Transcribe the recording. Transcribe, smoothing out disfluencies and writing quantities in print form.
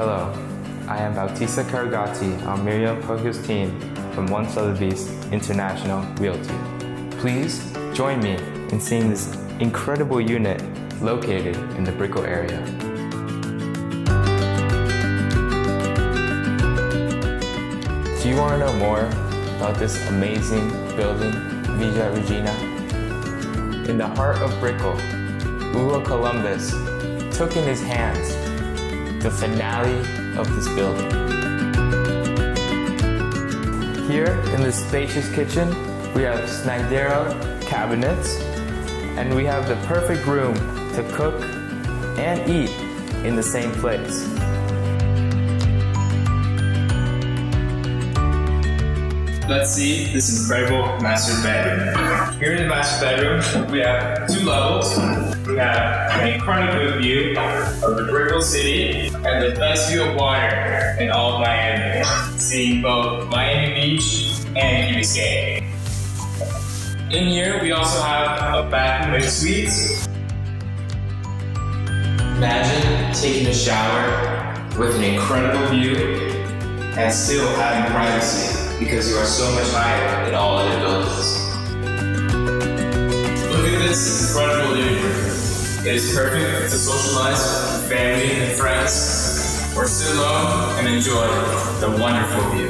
Hello, I am Bautista Carugati on Miriam Poggio's team from One Sotheby's International Realty. Please join me in seeing this incredible unit located in the BRICKELL area. Do you want to know more about this amazing building, Villa Regina? In the heart of BRICKELL, Hugo Columbus took in his hands the finale of this building. Here in this spacious kitchen, we have Snydero cabinets, and we have the perfect room to cook and eat in the same place. Let's see this incredible master bedroom. Here in the master bedroom, we have 2 levels. We have an incredible view of the BRICKELL city and the best view of water in all of Miami, seeing both Miami Beach and Key Biscayne. In here, we also have a bathroom with suites. Imagine taking a shower with an incredible view and still having privacy, because you are so much higher than all other buildings. Look at this incredible living room. It is perfect to socialize with family and friends, or sit alone and enjoy the wonderful view.